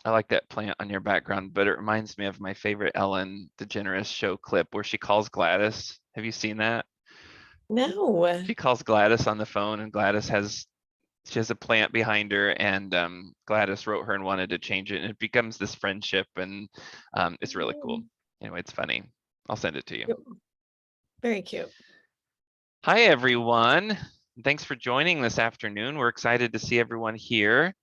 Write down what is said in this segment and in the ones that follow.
I like that plant on your background, but it reminds me of my favorite Ellen DeGeneres show clip where she calls Gladys. Have you seen that? No. She calls Gladys on the phone, and she has a plant behind her, and Gladys wrote her and wanted to change it, and it becomes this friendship, and it's really cool. Anyway, it's funny. I'll send it to you. Very cute. Hi, everyone. Thanks for joining this afternoon. We're excited to see everyone here.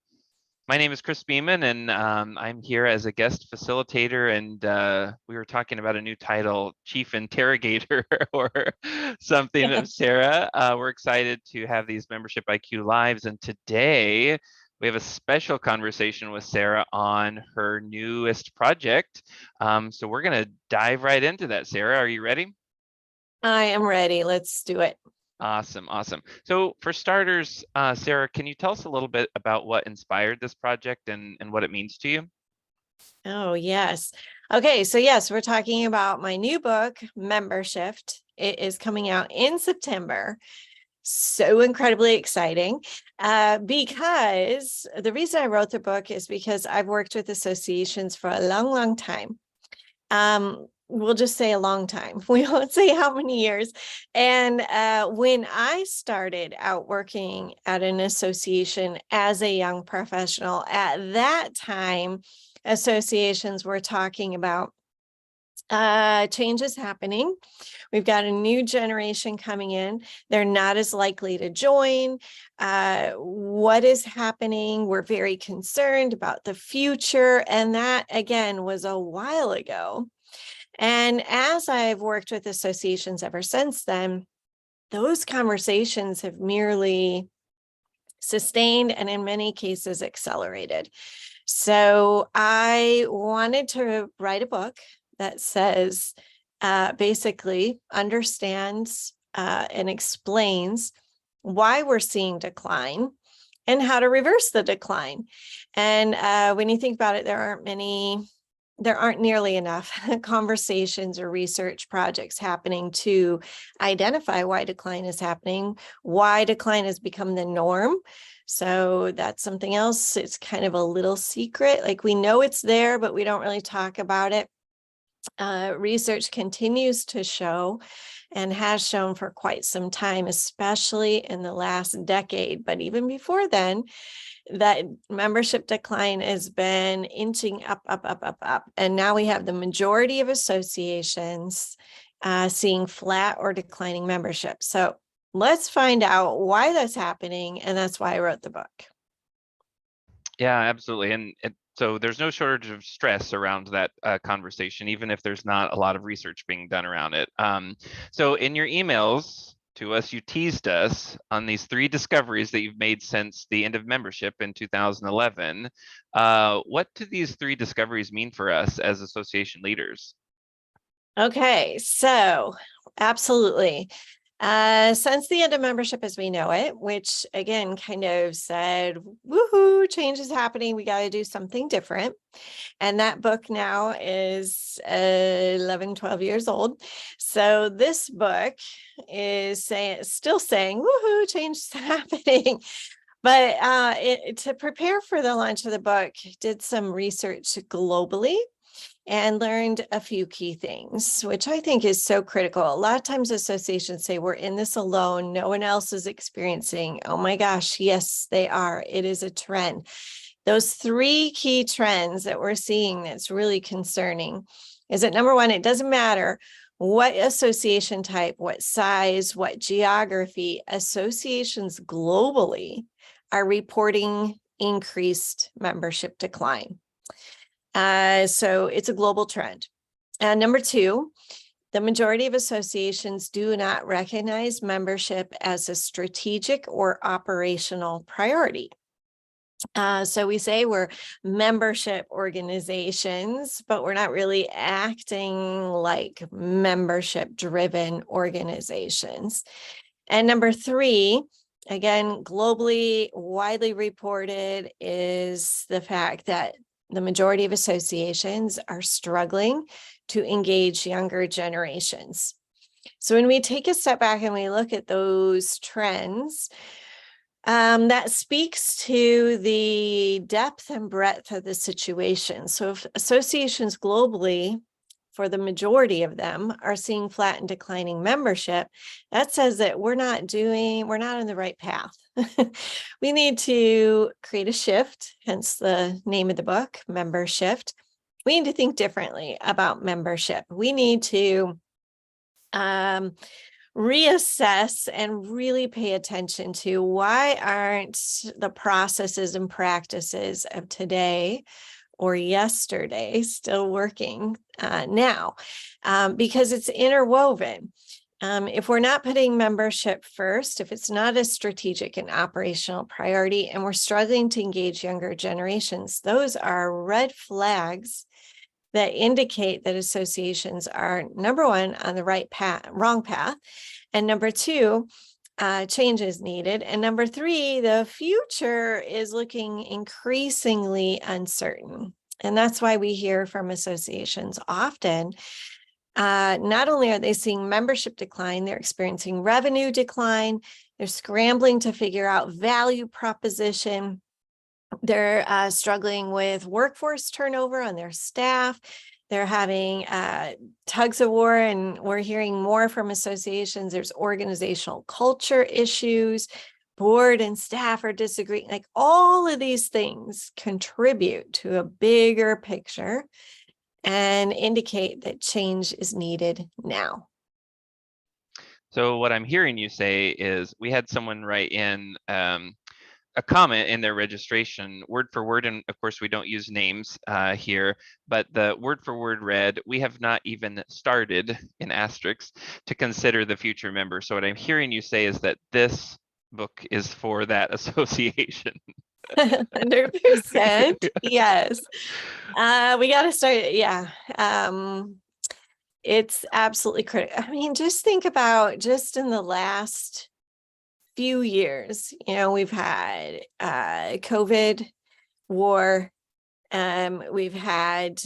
My name is Chris Beeman, and I'm here as a guest facilitator, and we were talking about a new title, Chief Interrogator, or something of Sarah. We're excited to have these Membership IQ Lives, and today we have a special conversation with Sarah on her newest project. So we're going to dive right into that. Sarah, are you ready? I am ready. Let's do it. Awesome. So for starters, Sarah, can you tell us a little bit about what inspired this project and what it means to you? Oh, yes. Okay, so yes, we're talking about my new book, MemberShift. It is coming out in September. So incredibly exciting because the reason I wrote the book is because I've worked with associations for a long, long time. We'll just say a long time. We won't say how many years. And when I started out working at an association as a young professional, at that time, associations were talking about changes happening. We've got a new generation coming in. They're not as likely to join. What is happening? We're very concerned about the future. And that, again, was a while ago. And as I've worked with associations ever since then, those conversations have merely sustained and in many cases accelerated. So I wanted to write a book that says, basically understands and explains why we're seeing decline and how to reverse the decline. And when you think about it, there aren't nearly enough conversations or research projects happening to identify why decline is happening, why decline has become the norm. So that's something else. It's kind of a little secret. Like we know it's there, but we don't really talk about it. Research continues to show and has shown for quite some time, especially in the last decade, but even before then, that membership decline has been inching up. And now we have the majority of associations seeing flat or declining membership. So let's find out why that's happening. And that's why I wrote the book. Yeah, absolutely. And so there's no shortage of stress around that conversation, even if there's not a lot of research being done around it. So in your emails to us, you teased us on these 3 discoveries that you've made since the end of membership in 2011. What do these 3 discoveries mean for us as association leaders? Okay, so absolutely. Since the end of membership as we know it, which again kind of said, woohoo, change is happening. We got to do something different. And that book now is 11, 12 years old. So this book is still saying, woohoo, change is happening. But to prepare for the launch of the book, did some research globally and learned a few key things, which I think is so critical. A lot of times associations say we're in this alone. No one else is experiencing. Oh my gosh, yes, they are. It is a trend. Those 3 key trends that we're seeing that's really concerning is that number one, it doesn't matter what association type, what size, what geography, associations globally are reporting increased membership decline. So it's a global trend. And number 2, the majority of associations do not recognize membership as a strategic or operational priority. So we say we're membership organizations, but we're not really acting like membership-driven organizations. And number 3, again, globally widely reported, is the fact that the majority of associations are struggling to engage younger generations. So when we take a step back and we look at those trends, That speaks to the depth and breadth of the situation. So if associations globally, for the majority of them, are seeing flat and declining membership, that says that we're not on the right path. We need to create a shift, hence the name of the book, MemberShift. We need to think differently about membership. We need to reassess and really pay attention to why aren't the processes and practices of today or yesterday still working now, because it's interwoven. If we're not putting membership first, if it's not a strategic and operational priority, and we're struggling to engage younger generations, those are red flags that indicate that associations are, number one, on the wrong path, and number two, change is needed, and number three, the future is looking increasingly uncertain. And that's why we hear from associations often, not only are they seeing membership decline, they're experiencing revenue decline, they're scrambling to figure out value proposition, they're struggling with workforce turnover on their staff. They're having tugs of war, and we're hearing more from associations. There's organizational culture issues. Board and staff are disagreeing. Like, all of these things contribute to a bigger picture and indicate that change is needed now. So what I'm hearing you say is, we had someone write in a comment in their registration, word for word, and of course we don't use names here, but the word for word read, "We have not even started," in asterisks, "to consider the future member." So what I'm hearing you say is that this book is for that association. 100%. Yes. We got to start. Yeah. It's absolutely critical. I mean, just think about just in the last few years, we've had COVID, war, we've had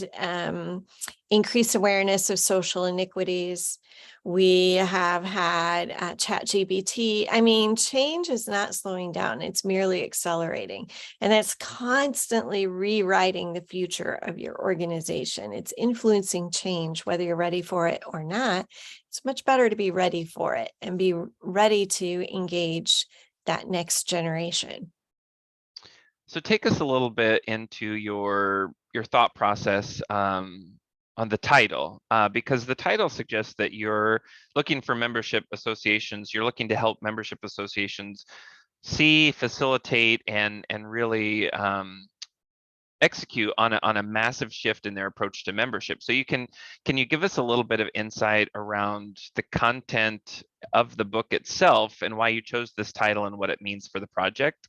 increased awareness of social iniquities. We have had ChatGPT. I mean, change is not slowing down. It's merely accelerating. And that's constantly rewriting the future of your organization. It's influencing change, whether you're ready for it or not. It's much better to be ready for it and be ready to engage that next generation. So take us a little bit into your thought process on the title, because the title suggests that you're looking for membership associations. You're looking to help membership associations see, facilitate, and really execute on a massive shift in their approach to membership. So can you give us a little bit of insight around the content of the book itself and why you chose this title and what it means for the project?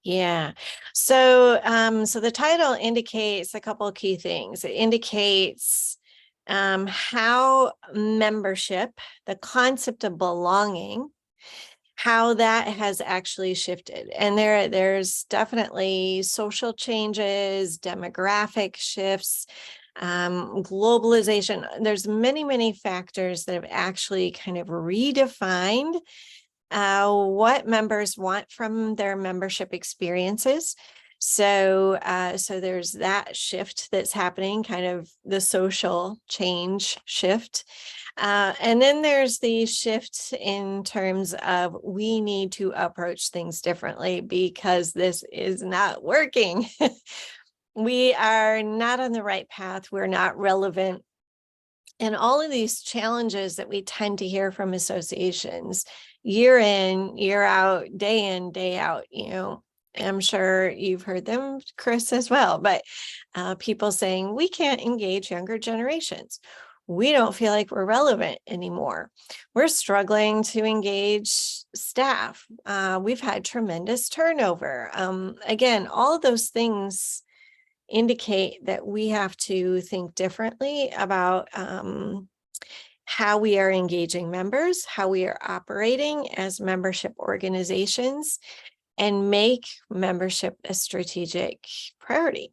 Yeah. So the title indicates a couple of key things. It indicates how membership, the concept of belonging, how that has actually shifted. And there's definitely social changes, demographic shifts, globalization. There's many factors that have actually kind of redefined what members want from their membership experiences. So there's that shift that's happening, kind of the social change shift. And then there's the shift in terms of, we need to approach things differently because this is not working. We are not on the right path. We're not relevant. And all of these challenges that we tend to hear from associations year in, year out, day in, day out, I'm sure you've heard them, Chris, as well, but people saying, we can't engage younger generations. We don't feel like we're relevant anymore. We're struggling to engage staff. We've had tremendous turnover. Again, all of those things indicate that we have to think differently about how we are engaging members, how we are operating as membership organizations, and make membership a strategic priority.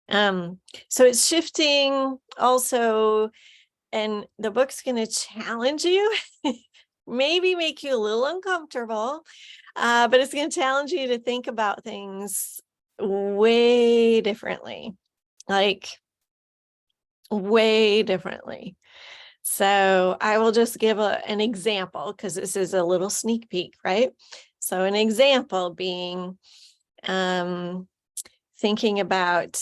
So it's shifting also, and the book's going to challenge you maybe make you a little uncomfortable, but it's going to challenge you to think about things way differently, like way differently. So I will just give an example because this is a little sneak peek, right? So an example being thinking about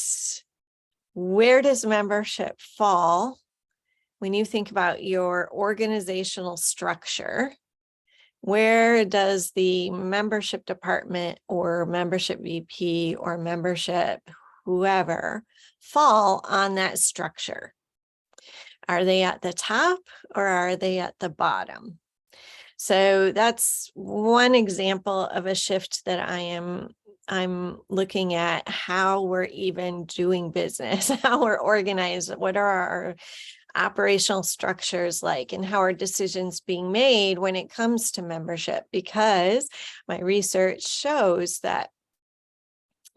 where does membership fall when you think about your organizational structure. Where does the membership department or membership VP or membership whoever fall on that structure? Are they at the top or are they at the bottom? So that's one example of a shift that I'm looking at how we're even doing business, how we're organized, what are our operational structures like, and how are decisions being made when it comes to membership, because my research shows that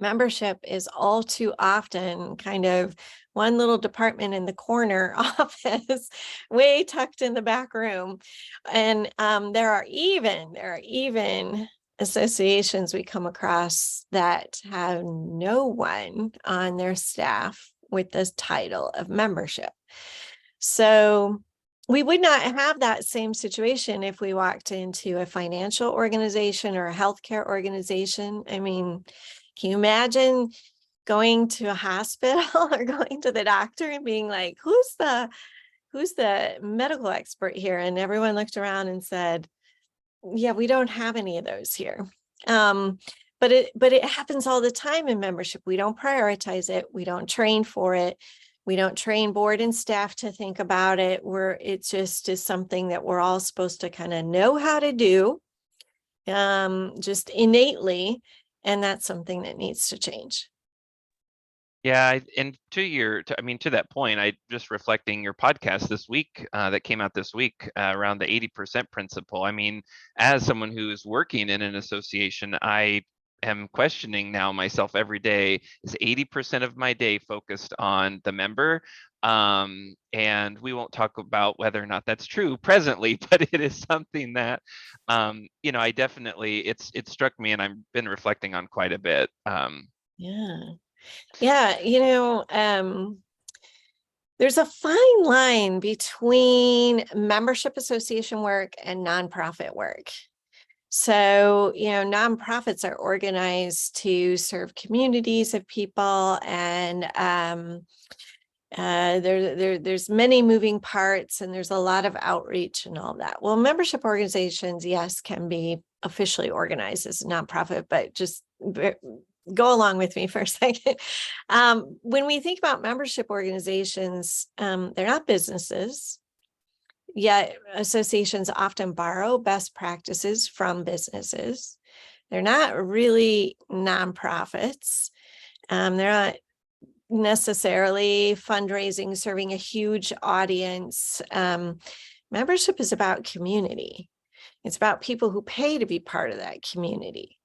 membership is all too often kind of one little department in the corner office, way tucked in the back room. And there are even associations we come across that have no one on their staff with this title of membership. So we would not have that same situation if we walked into a financial organization or a healthcare organization. I mean, can you imagine going to a hospital or going to the doctor and being like, who's the medical expert here? And everyone looked around and said, yeah, we don't have any of those here. But it happens all the time in membership. We don't prioritize it. We don't train for it. We don't train board and staff to think about it. It just is something that we're all supposed to kind of know how to do, just innately. And that's something that needs to change. Yeah, and to that point, I just reflecting your podcast this week that came out this week around the 80% principle. I mean, as someone who's working in an association, I am questioning now myself every day, is 80% of my day focused on the member? And we won't talk about whether or not that's true presently, but it is something that, I definitely, it struck me and I've been reflecting on quite a bit. Yeah. There's a fine line between membership association work and nonprofit work. So, nonprofits are organized to serve communities of people, and there's many moving parts, and there's a lot of outreach and all that. Well, membership organizations, yes, can be officially organized as a nonprofit, but just go along with me for a second. When we think about membership organizations, they're not businesses. Yet associations often borrow best practices from businesses. They're not really nonprofits. They're not necessarily fundraising, serving a huge audience. Membership is about community. It's about people who pay to be part of that community.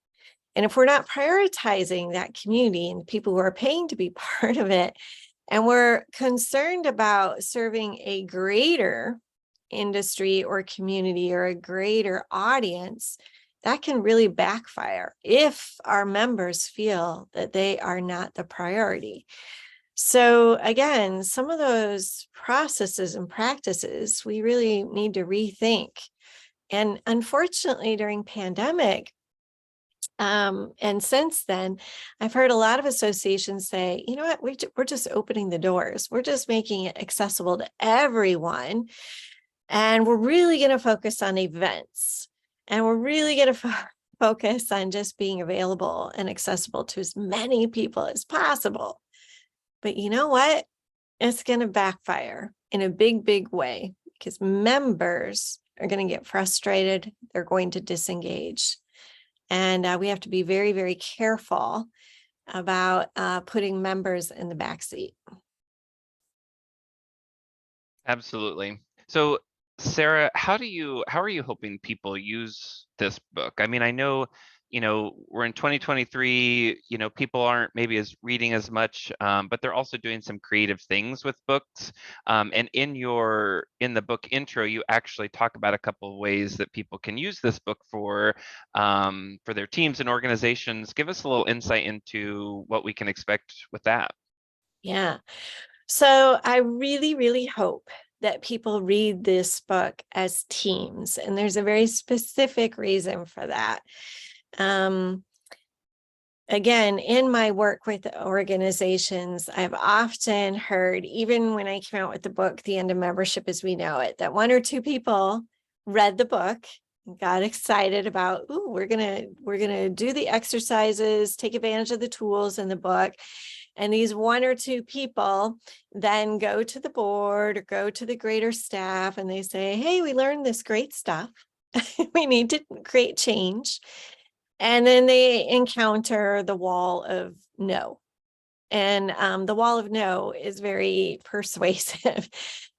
And if we're not prioritizing that community and people who are paying to be part of it, and we're concerned about serving a greater industry or community or a greater audience, that can really backfire if our members feel that they are not the priority. So again, some of those processes and practices we really need to rethink. And unfortunately, during pandemic, and since then, I've heard a lot of associations say, you know what, we're just opening the doors. We're just making it accessible to everyone. And we're really going to focus on events. And we're really going to focus on just being available and accessible to as many people as possible. But you know what? It's going to backfire in a big, big way, because members are going to get frustrated. They're going to disengage. And we have to be very, very careful about putting members in the backseat. Absolutely. So, Sarah, how are you hoping people use this book? I mean, I know we're in 2023, people aren't maybe as reading as much, but they're also doing some creative things with books. And in the book intro, you actually talk about a couple of ways that people can use this book for their teams and organizations. Give us a little insight into what we can expect with that. Yeah. So I really, really hope that people read this book as teams, and there's a very specific reason for that. Again, in my work with organizations, I've often heard, even when I came out with the book, The End of Membership as We Know It, that one or two people read the book, got excited about, ooh, we're gonna do the exercises, take advantage of the tools in the book. And these one or two people then go to the board or go to the greater staff and they say, hey, we learned this great stuff. We need to create change. And then they encounter the wall of no. And the wall of no is very persuasive.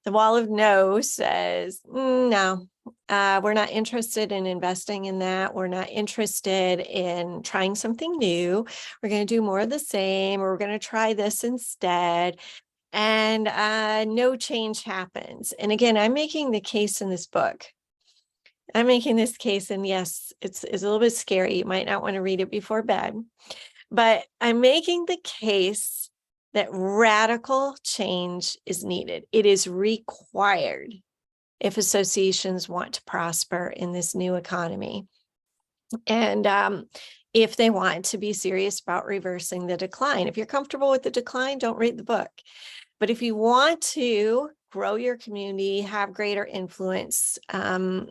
The wall of no says, no, we're not interested in investing in that. We're not interested in trying something new. We're going to do more of the same, or we're going to try this instead. And no change happens. And again, I'm making the case in this book. I'm making this case, and yes, it's a little bit scary. You might not want to read it before bed, but I'm making the case that radical change is needed. It is required if associations want to prosper in this new economy. And if they want to be serious about reversing the decline. If you're comfortable with the decline, don't read the book. But if you want to grow your community, have greater influence, and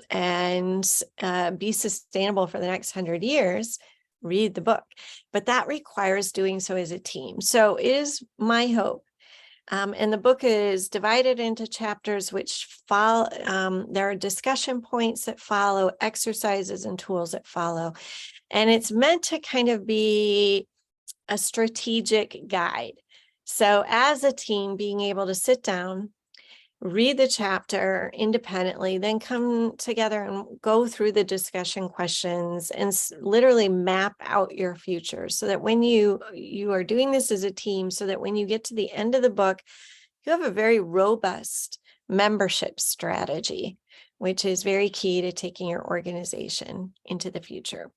be sustainable for the next 100 years, read the book. But that requires doing so as a team. So it is my hope. And the book is divided into chapters which follow, there are discussion points that follow, exercises and tools that follow. And it's meant to kind of be a strategic guide. So as a team, being able to sit down, read the chapter independently, then come together and go through the discussion questions and literally map out your future, so that when you are doing this as a team, so that when you get to the end of the book, you have a very robust membership strategy, which is very key to taking your organization into the future.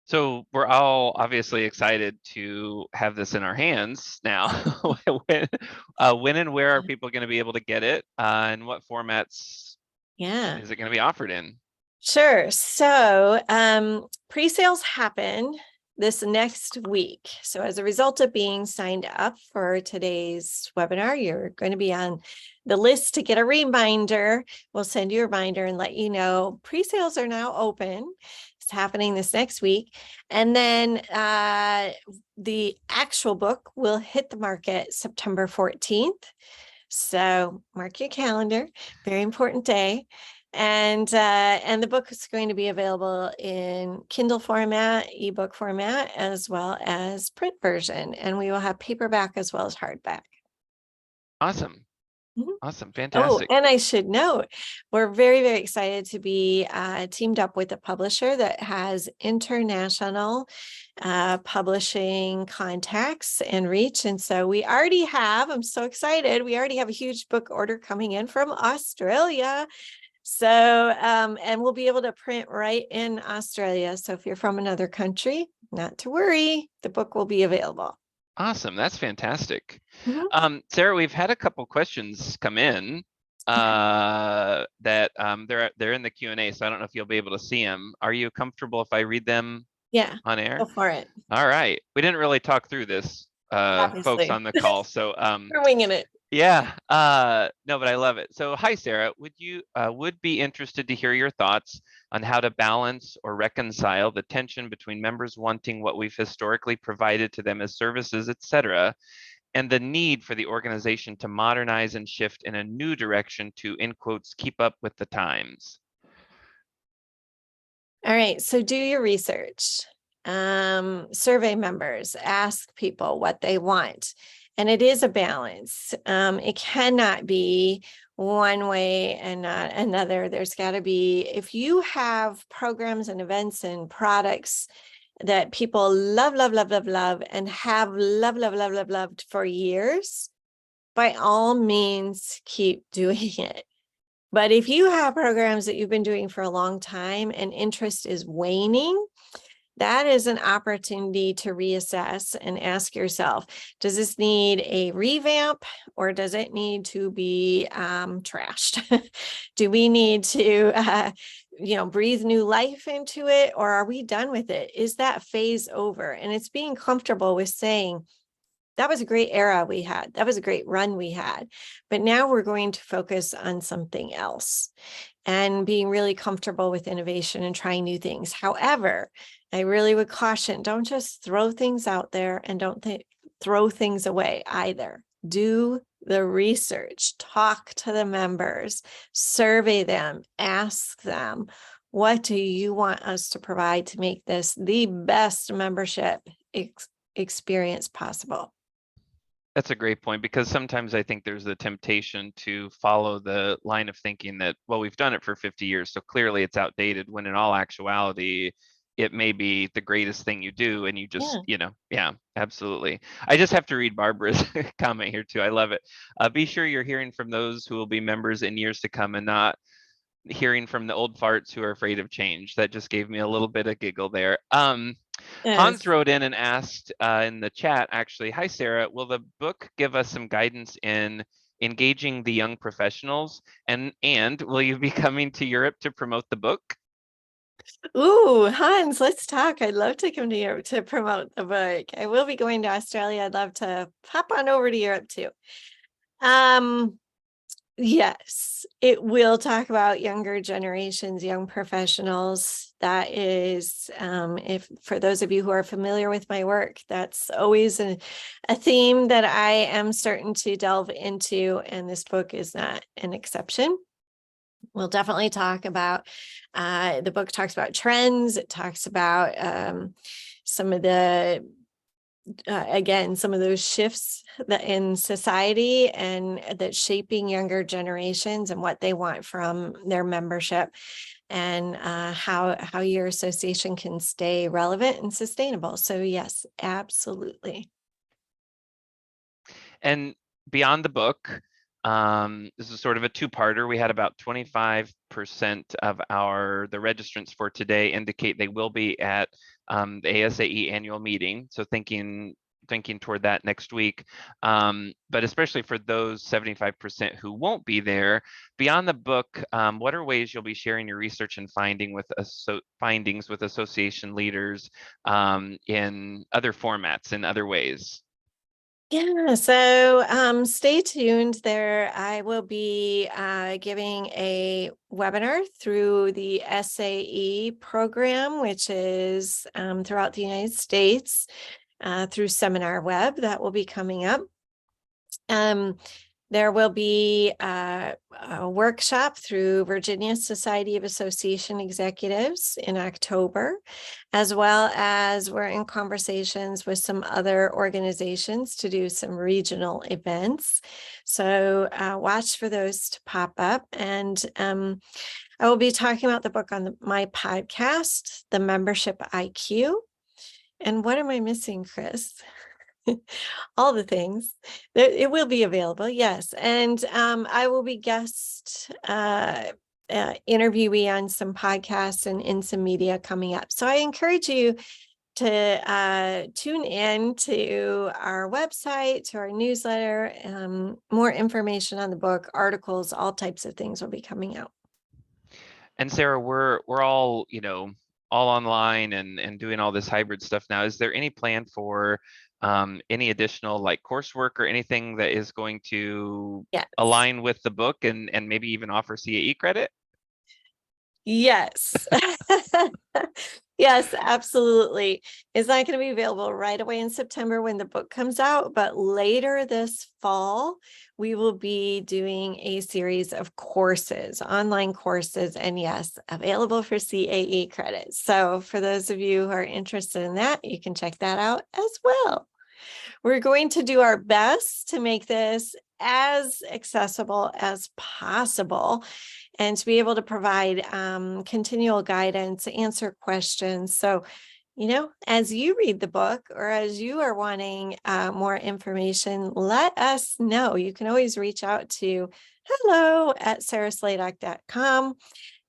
So we're all obviously excited to have this in our hands now. When and where are people going to be able to get it? And what formats is it going to be offered in? Sure. So pre-sales happen this next week. So as a result of being signed up for today's webinar, you're going to be on the list to get a reminder. We'll send you a reminder and let you know pre-sales are now open. It's happening this next week. And then the actual book will hit the market September 14th. So mark your calendar, very important day. And the book is going to be available in Kindle format, ebook format, as well as print version. And we will have paperback as well as hardback. Awesome. Mm-hmm. Awesome. Fantastic. Oh, and I should note, we're very, very excited to be teamed up with a publisher that has international publishing contacts and reach. And so we already have, I'm so excited, we already have a huge book order coming in from Australia. So, and we'll be able to print right in Australia. So if you're from another country, not to worry, the book will be available. Awesome. That's fantastic. Mm-hmm. Sarah, we've had a couple questions come in that they're in the Q&A, so I don't know if you'll be able to see them. Are you comfortable if I read them on air? Go for it. All right. We didn't really talk through this, folks on the call, so we're winging it. Yeah, no, but I love it. So hi, Sarah, would be interested to hear your thoughts on how to balance or reconcile the tension between members wanting what we've historically provided to them as services, etc., and the need for the organization to modernize and shift in a new direction to, in quotes, keep up with the times. All right, so do your research. Survey members, ask people what they want. And it is a balance. It cannot be one way and not another. There's got to be, if you have programs and events and products that people love, love, love, love, love, and have loved for years, by all means, keep doing it. But if you have programs that you've been doing for a long time and interest is waning, that is an opportunity to reassess and ask yourself, does this need a revamp or does it need to be trashed? Do we need to, breathe new life into it, or are we done with it? Is that phase over? And it's being comfortable with saying, that was a great era we had. That was a great run we had. But now we're going to focus on something else and being really comfortable with innovation and trying new things. However, I really would caution, don't just throw things out there and don't throw things away either. Do the research, talk to the members, survey them, ask them, what do you want us to provide to make this the best membership experience possible? That's a great point, because sometimes I think there's the temptation to follow the line of thinking that, well, we've done it for 50 years, so clearly it's outdated, when in all actuality, it may be the greatest thing you do, and you just, yeah, absolutely. I just have to read Barbara's comment here too. I love it. Be sure you're hearing from those who will be members in years to come and not hearing from the old farts who are afraid of change. That just gave me a little bit of giggle there. Hans Yes. wrote in and asked in the chat, actually, hi, Sarah, will the book give us some guidance in engaging the young professionals? And will you be coming to Europe to promote the book? Ooh, Hans, let's talk. I'd love to come to Europe to promote the book. I will be going to Australia. I'd love to pop on over to Europe too. Yes, it will talk about younger generations, young professionals. That is, if for those of you who are familiar with my work, that's always a theme that I am starting to delve into, and this book is not an exception. We'll definitely talk about, the book talks about trends. It talks about some of the again, some of those shifts that in society and that shaping younger generations and what they want from their membership, and how your association can stay relevant and sustainable. So yes, absolutely. And beyond the book, this is sort of a two-parter. We had about 25% of the registrants for today indicate they will be at the ASAE annual meeting. So thinking toward that next week. But especially for those 75% who won't be there, beyond the book, what are ways you'll be sharing your research and findings with association leaders in other formats, in other ways? Yeah, so stay tuned there. I will be giving a webinar through the SAE program, which is throughout the United States through Seminar Web. That will be coming up. There will be a workshop through Virginia Society of Association Executives in October, as well as we're in conversations with some other organizations to do some regional events. So watch for those to pop up. And I will be talking about the book on my podcast, The Membership IQ. And what am I missing, Chris? All the things. It will be available, yes. And I will be guest interviewee on some podcasts and in some media coming up. So I encourage you to tune in to our website, to our newsletter. More information on the book, articles, all types of things will be coming out. And Sarah, we're all, all online and doing all this hybrid stuff now. Is there any plan for any additional coursework or anything that is going to align with the book and maybe even offer CAE credit? Yes. Yes, absolutely. It's not going to be available right away in September when the book comes out, but later this fall, we will be doing a series of courses, online courses, and yes, available for CAE credit. So for those of you who are interested in that, you can check that out as well. We're going to do our best to make this as accessible as possible and to be able to provide continual guidance, answer questions. So, as you read the book or as you are wanting more information, let us know. You can always reach out to hello@sarahsladek.com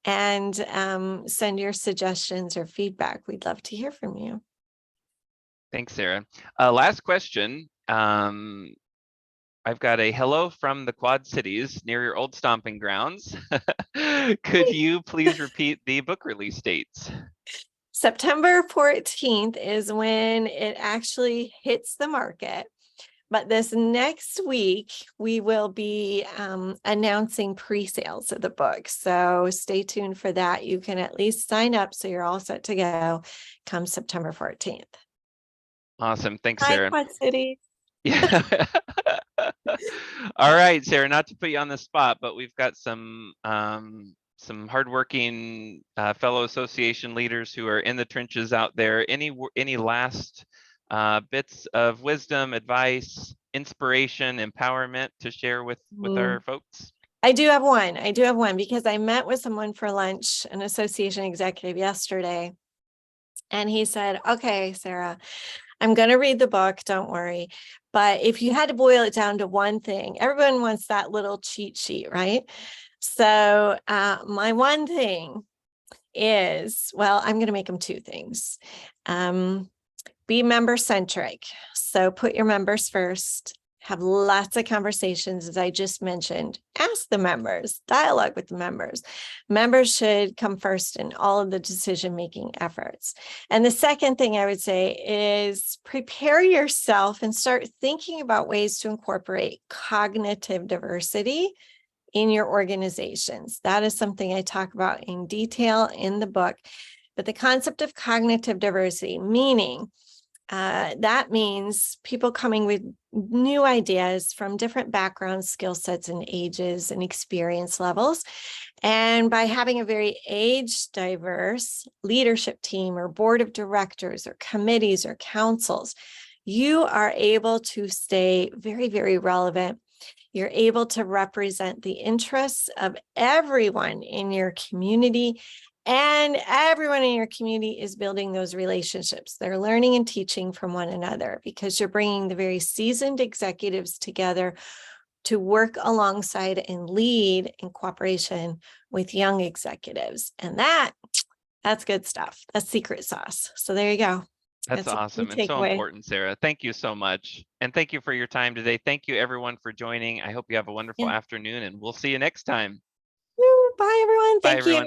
and send your suggestions or feedback. We'd love to hear from you. Thanks, Sarah. Last question. I've got a hello from the Quad Cities near your old stomping grounds. Could you please repeat the book release dates? September 14th is when it actually hits the market. But this next week, we will be announcing pre-sales of the book. So stay tuned for that. You can at least sign up so you're all set to go come September 14th. Awesome. Thanks, Hi, Sarah. Quad City. Yeah. All right, Sarah, not to put you on the spot, but we've got some hardworking fellow association leaders who are in the trenches out there. Any last bits of wisdom, advice, inspiration, empowerment to share with our folks? I do have one because I met with someone for lunch, an association executive yesterday, and he said, okay, Sarah, I'm going to read the book, don't worry. But if you had to boil it down to one thing, everyone wants that little cheat sheet, right? So my one thing is, well, I'm going to make them two things. Be member-centric. So put your members first. Have lots of conversations, as I just mentioned. Ask the members, dialogue with the members. Members should come first in all of the decision-making efforts. And the second thing I would say is prepare yourself and start thinking about ways to incorporate cognitive diversity in your organizations. That is something I talk about in detail in the book. But the concept of cognitive diversity, meaning that means people coming with new ideas from different backgrounds, skill sets, and ages and experience levels. And by having a very age diverse leadership team or board of directors or committees or councils, you are able to stay very, very relevant. You're able to represent the interests of everyone in your community. And everyone in your community is building those relationships. They're learning and teaching from one another because you're bringing the very seasoned executives together to work alongside and lead in cooperation with young executives. And that's good stuff. That's secret sauce. So there you go. That's awesome and so important, Sarah. Thank you so much. And thank you for your time today. Thank you, everyone, for joining. I hope you have a wonderful afternoon, and we'll see you next time. Bye, everyone. Thank you.